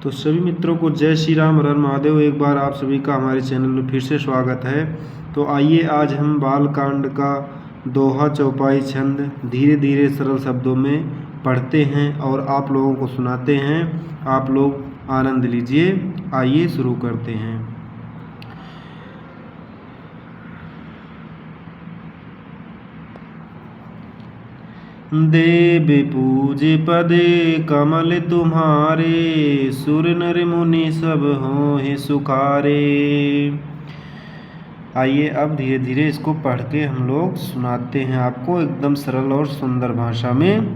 तो सभी मित्रों को जय श्री राम, हर हर महादेव। एक बार आप सभी का हमारे चैनल में फिर से स्वागत है। तो आइए आज हम बालकांड का दोहा चौपाई छंद धीरे धीरे सरल शब्दों में पढ़ते हैं और आप लोगों को सुनाते हैं। आप लोग आनंद लीजिए। आइए शुरू करते हैं। देव पूज्य पदे कमल तुम्हारे, सुर नर मुनि सब हों सुखारे। आइए अब धीरे धीरे इसको पढ़ के हम लोग सुनाते हैं आपको एकदम सरल और सुंदर भाषा में।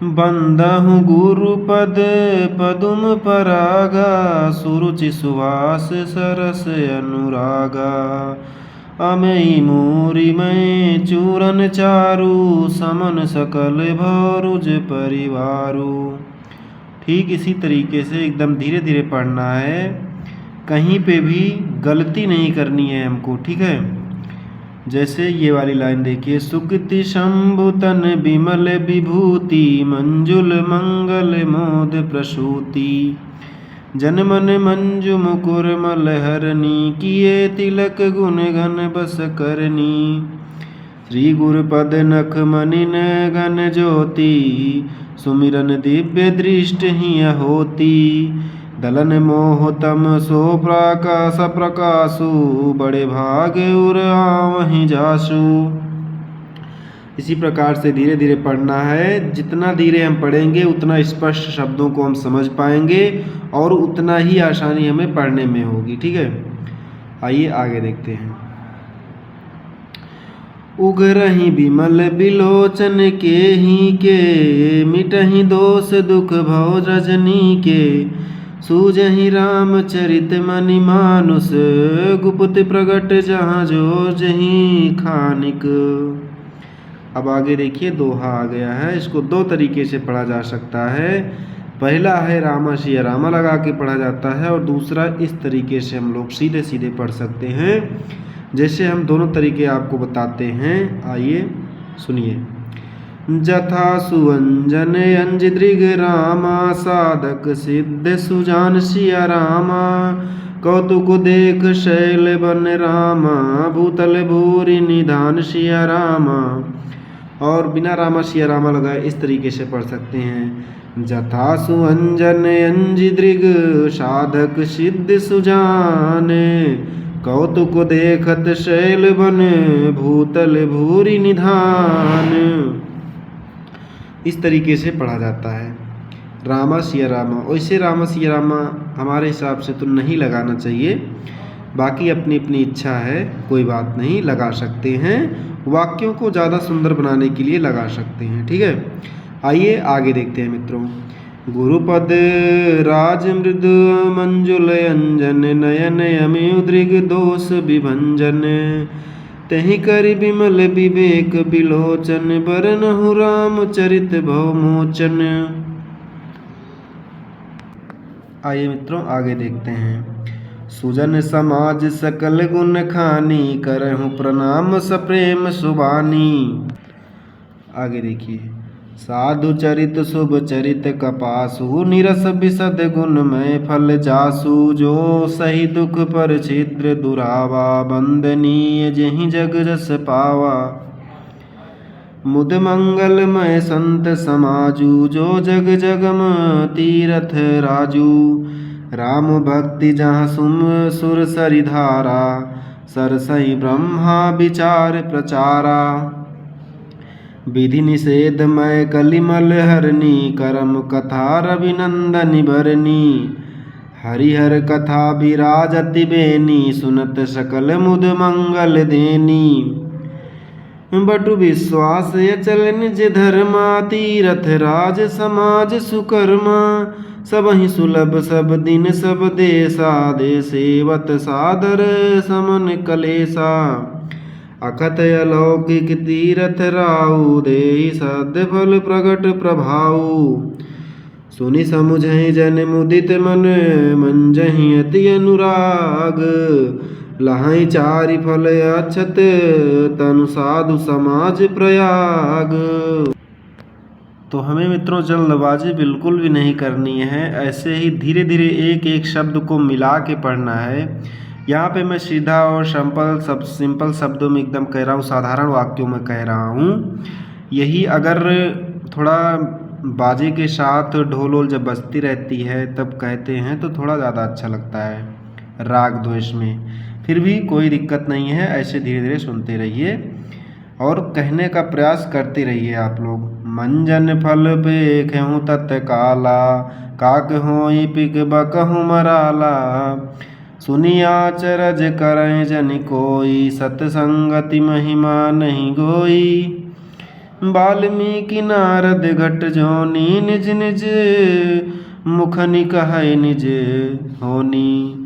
बंदहु गुरुपद पदुम परागा, सुरुचि सुवास सरस अनुरागा। अमई मूरी में चूरन चारु, समन सकल भरुज परिवारु। ठीक इसी तरीके से एकदम धीरे धीरे पढ़ना है, कहीं पे भी गलती नहीं करनी है हमको, ठीक है। जैसे ये वाली लाइन देखिए, सुकृति शंभु तन विमल विभूति, मंजुल मंगल मोद प्रसूति। जन मन मंजु मुकुर मलहरनी, किए तिलक गुण गण बस करनी। श्री गुरुपद नख मनिन गण ज्योति, सुमिरन दिव्य दृष्ट ही होती। दलन मोह तम सो प्रकाश प्रकाशु, बड़े भाग उर आवहि जासु। इसी प्रकार से धीरे धीरे पढ़ना है। जितना धीरे हम पढ़ेंगे उतना स्पष्ट शब्दों को हम समझ पाएंगे और उतना ही आसानी हमें पढ़ने में होगी, ठीक है। आइए आगे देखते हैं। उगरहि बिमल बिलोचन के ही के, मिटहि दोष दुख भव रजनी के। सूझहि रामचरित मनि मानुष, गुप्त प्रगट जहाँ जो जहीं खानिक। अब आगे देखिए दोहा आ गया है। इसको दो तरीके से पढ़ा जा सकता है। पहला है रामा सिया रामा लगा के पढ़ा जाता है और दूसरा इस तरीके से हम लोग सीधे सीधे पढ़ सकते हैं। जैसे हम दोनों तरीके आपको बताते हैं, आइए सुनिए। जथा सुअंजन अंज दृग रामा, साधक सिद्ध सुजान सिया रामा। कौतुक देख शैल बन रामा, भूतल भूरि निधान सिया रामा। और बिना रामा सिया रामा लगाए इस तरीके से पढ़ सकते हैं। जथा सुअंजन अंज दृग, साधक सिद्ध सुजान। कौतुक देखत शैल बन, भूतल भूरि निधान। इस तरीके से पढ़ा जाता है रामा सिया रामा। वैसे रामा सिया रामा हमारे हिसाब से तो नहीं लगाना चाहिए, बाकी अपनी अपनी इच्छा है, कोई बात नहीं, लगा सकते हैं। वाक्यों को ज़्यादा सुंदर बनाने के लिए लगा सकते हैं, ठीक है। आइए आगे देखते हैं मित्रों। गुरुपद राज मृदु मंजुल अंजन, नयन यमि उद्रिग दोष विभंजन। तहि करि विमल विवेक बिलोचन, बरनहु रामचरित भवमोचन। आइए मित्रों आगे देखते हैं। सुजन समाज सकल गुण खानी, करहु प्रणाम सप्रेम सुबानी। आगे देखिए। साधु चरित शुभ चरित कपासु, निरस विशद गुण में फल जासु। जो सही दुख पर छिद्र दुरावा, बंदनीय जहि जग जस पावा। मुद मंगलमय संत समाजु, जो जग जगम तीरथ राजू। राम भक्ति जहाँ सुम सुर सरिधारा, सरसई ब्रह्मा विचार प्रचारा। विधि निषेध मय कलिमल हरनी, करम कथा रविनंदन भरनी। हरिहर कथा विराजति बेनी, सुनत सकल मुद मंगल देनी। बटु विश्वास अचल निज धर्मा, तीरथ राज समाज सुकर्मा। सबहि सुलभ सब दिन सब देशा, दे सेवत सादर समन कलेसा। अखत अलौकिक तीरथ राउ, देहि सद्य फल प्रगट प्रभाऊ। सुनि समुझहि जन मुदित मन, मंजहि अति अनुराग। लहै चारि फल अक्षत, तनु साधु समाज प्रयाग। तो हमें मित्रों जल्दबाजी बिल्कुल भी नहीं करनी है, ऐसे ही धीरे धीरे एक एक शब्द को मिला के पढ़ना है। यहाँ पे मैं सीधा और सिंपल शब्दों में एकदम कह रहा हूँ, साधारण वाक्यों में कह रहा हूँ। यही अगर थोड़ा बाजे के साथ ढोल वोल जब बजती रहती है तब कहते हैं तो थोड़ा ज़्यादा अच्छा लगता है राग द्वेष में। फिर भी कोई दिक्कत नहीं है, ऐसे धीरे धीरे सुनते रहिए और कहने का प्रयास करते रहिए आप लोग। मंजन फल पेखहूँ तत्काला, काक होई पिक बकहूँ मराला। सुनिया चरज करें जन कोई, सतसंगति महिमा नहीं गोई। वाल्मीकि नारद घट जोनी, निज निज मुखनि कहै निज होनी।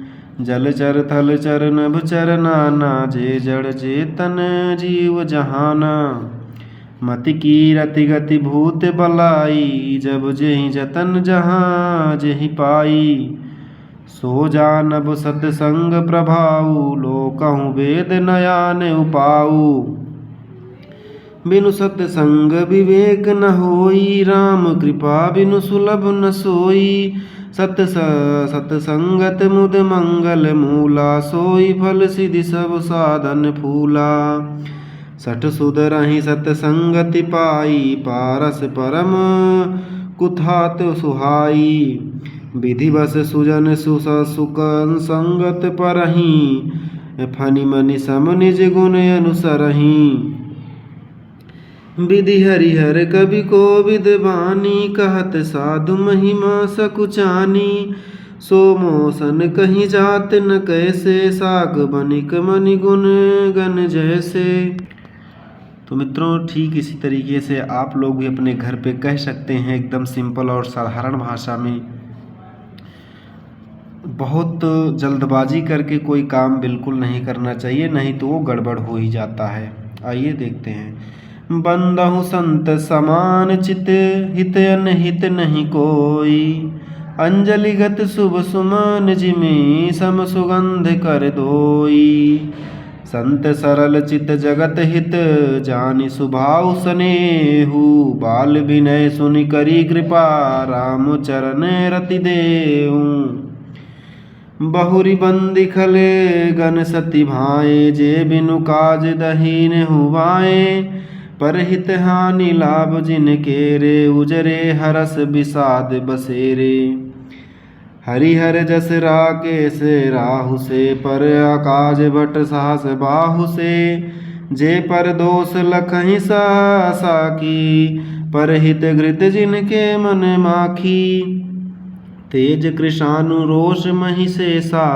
जलचर थलचर नभचर नाना, जे जड़ चेतन जीव जहाना। मति की रति गति भूत बलाई, जब जेहि जतन जहाँ जेहि पाई। सो जानब सतसंग प्रभाऊ, लोकहु वेद नयान उपाऊ। बिनु सतसंग विवेक न होई, राम कृपा बिनु सुलभ न सोई। सतसंगत मुद मंगल मूला, सोई फल सिद्धि सब साधन फूला। सठ सुधरहि सतसंगति पाई, पारस परम कुथात सुहाई। विधिवश सुजन सुख संगत परहि, फनि मनि सम निज गुण अनुसरहि। विधि हरिहर कवि कोविद बानी, कहत साधु महिमा सकुचानी। सो मोसन कहीं जात न कैसे, साग बनिक मनि गुण गण जैसे। तो मित्रों ठीक इसी तरीके से आप लोग भी अपने घर पे कह सकते हैं एकदम सिंपल और साधारण भाषा में। बहुत जल्दबाजी करके कोई काम बिल्कुल नहीं करना चाहिए, नहीं तो वो गड़बड़ हो ही जाता है। आइए देखते हैं। बंदहु संत समान चित, हित अनहित नहीं कोई। अंजलिगत शुभ सुमन जिमि, सम सुगंध कर दोई। संत सरल चित जगत हित, जानि सुभाव सनेहु। बाल विनय सुनि करी कृपा, राम चरण रति देहु। बहुरी बंदी खले गन सती भाए, जे बिनु काज दहीन हुआए। परहित हानि लाभ जिनके रे, उजरे हरस विषाद बसेरे। हरिहर जस राकेश राहु से, पर आकाज भट साहस बाहु से। जे पर दोष लखहि साकी, परहित घृत जिनके मन माखी। तेज कृशानु रोष महिषेषा,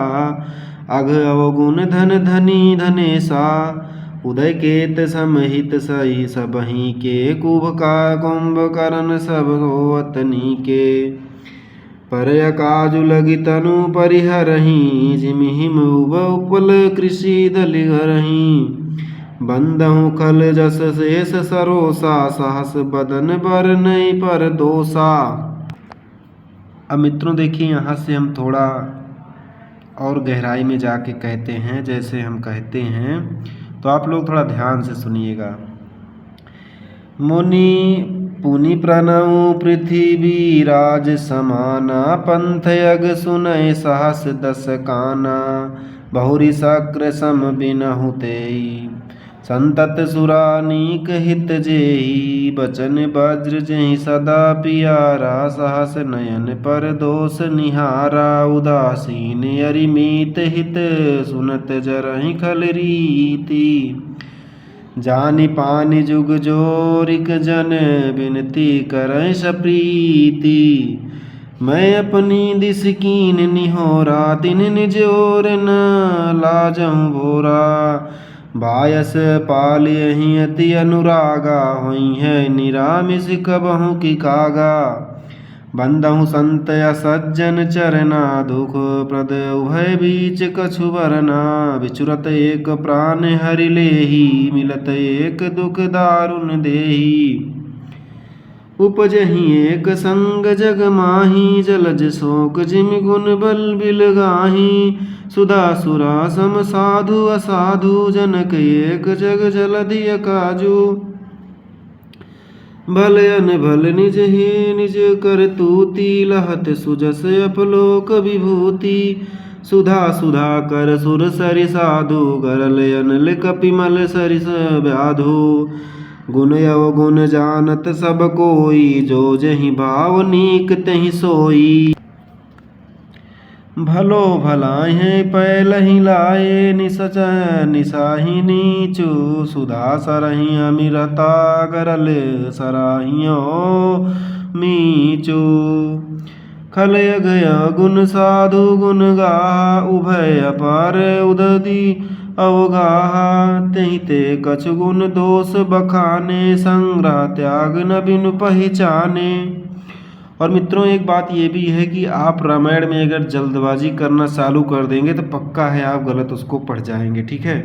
अघ अवगुण धन धनी धनेशा। उदय केत समहित सही सबहि के, कुंभकर्ण सब होवतनी के। पर काजु लगी तनु परिहरहि, जिमिहि उपल कृषि दलिहरहि। बंदहु खल जस शेष सरोसा, साहस बदन बर नहीं पर दोषा। अब मित्रों देखिए यहाँ से हम थोड़ा और गहराई में जाके कहते हैं। जैसे हम कहते हैं तो आप लोग थोड़ा ध्यान से सुनिएगा। मुनि पुनि प्रणव पृथ्वी राज समाना, पंथ यग सुनय साहस दस काना। बहुरी शक्र सम बिनहु तेई, संतत सुरानीक हित जेहि। बचन वज्र जेहि सदा पियारा, साहस नयन पर दोष निहारा। उदासीन अरिमीत हित, सुनत जरहि खल रीति। जानि पानि जुग जोरिक जन, बिनती करय सप्रीति। मैं अपनी दिस कीन निहोरा, तिन निज ओर न लाजहु भोरा। बायस पालियहि अति अनुरागा, होई है निरामिष कबहु की कागा। बंदहु संत असज्जन चरना, दुख प्रद उभय बीच कछु बरना। विचुरत एक प्राण हरि लेहि, मिलत एक दुख दारुण देहि। उपजहि एक संग जग माही, जलज शोक जिमि गुण बल बिलगाही। सुधा सुरा सम साधु असाधु, जनक एक जग जलधि काजू। भल अनभल निज ही निज कर तूती लहत सुजस अपलोक विभूति सुधा सुधा कर सुर सरि साधु गरल अनल कपिमल सरिस व्याधु गुण अवगुण जानत सब कोई जो जहि भाव नीक तहि सोई भलो भलाहे पैलहि लाए निसच निसाहि नीचु सुधा सरहि अमिरता गरल सराहियो मीचु खलय गय गुण साधु गुण गाहा उभय अपार उदति अवगाहा तहि ते कछु गुण दोष बखाने संग्रह त्याग न बिनु पहचाने। और मित्रों एक बात ये भी है कि आप रामायण में अगर जल्दबाजी करना चालू कर देंगे तो पक्का है आप गलत उसको पढ़ जाएंगे, ठीक है।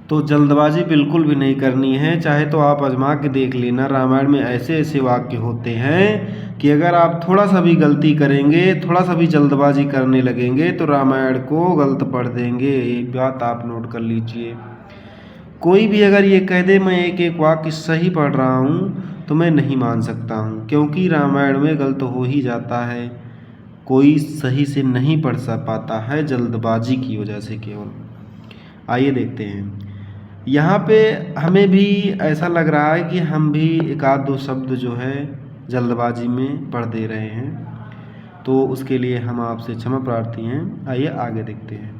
तो जल्दबाजी बिल्कुल भी नहीं करनी है। चाहे तो आप आजमा के देख लेना, रामायण में ऐसे ऐसे वाक्य होते हैं कि अगर आप थोड़ा सा भी गलती करेंगे, थोड़ा सा भी जल्दबाजी करने लगेंगे तो रामायण को गलत पढ़ देंगे। एक बात आप नोट कर लीजिए। कोई भी अगर ये कह दे मैं एक एक वाक्य सही पढ़ रहा हूँ तो मैं नहीं मान सकता हूँ, क्योंकि रामायण में गलत हो ही जाता है। कोई सही से नहीं पढ़ पाता है जल्दबाजी की वजह से केवल। आइए देखते हैं, यहाँ पे हमें भी ऐसा लग रहा है कि हम भी एक आध दो शब्द जो है जल्दबाजी में पढ़ दे रहे हैं, तो उसके लिए हम आपसे क्षमा प्रार्थी हैं। आइए आगे देखते हैं।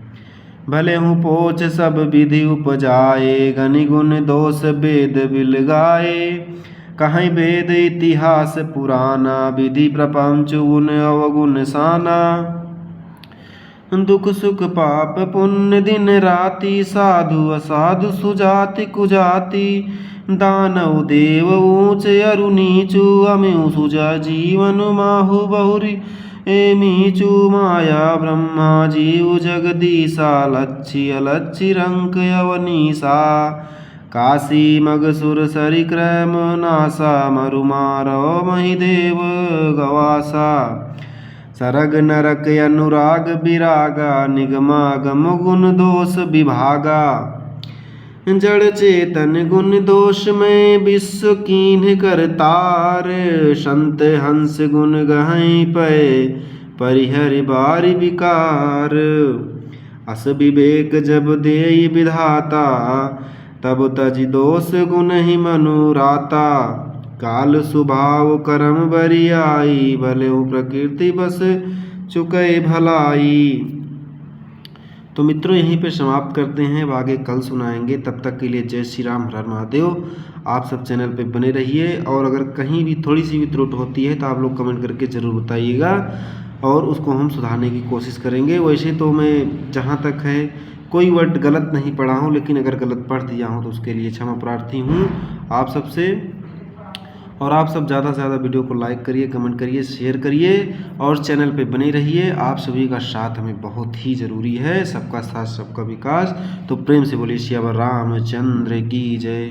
भले हूँ पोछ सब विधि उपजाए गनि गुण दोष वेद बिल गाए कहीं वेद इतिहास पुराना विधि प्रपंच गुण अवगुण साना दुख सुख पाप पुण्य दिन राति साधु असाधु सुजाति कुजाति दानव देव ऊंच अरु नीचु अमिउ सुजा जीवन माहु बहुरी मीचु माया ब्रह्मा जीव जगदीशा लच्छी अलच्छी रंक अवनीसा काशी मगसुर सरि क्रम नासा मरुमारो महिदेव गवासा सरग नरक अनुराग विरागा निगमागम गुण दोष विभागा जड़ चेतन गुण दोष में विश्व कीन्ह करतार संत हंस गुण गहै पै परिहरि बारि विकार अस विवेक जब देई विधाता तब तज दोष गुण ही मनुराता काल स्वभाव कर्म बरियाई भले प्रकृति बस चुके भलाई। तो मित्रों यहीं पे समाप्त करते हैं, अब आगे कल सुनाएंगे। तब तक के लिए जय श्री राम, हर हर महादेव। आप सब चैनल पे बने रहिए, और अगर कहीं भी थोड़ी सी भी त्रुटि होती है तो आप लोग कमेंट करके ज़रूर बताइएगा और उसको हम सुधारने की कोशिश करेंगे। वैसे तो मैं जहाँ तक है कोई वर्ड गलत नहीं पढ़ा हूँ, लेकिन अगर गलत पढ़ दिया हूँ तो उसके लिए क्षमा प्रार्थी हूँ आप सबसे। और आप सब ज़्यादा से ज़्यादा वीडियो को लाइक करिए, कमेंट करिए, शेयर करिए और चैनल पे बने रहिए। आप सभी का साथ हमें बहुत ही ज़रूरी है, सबका साथ सबका विकास। तो प्रेम से बोलिए सियावर रामचंद्र की जय।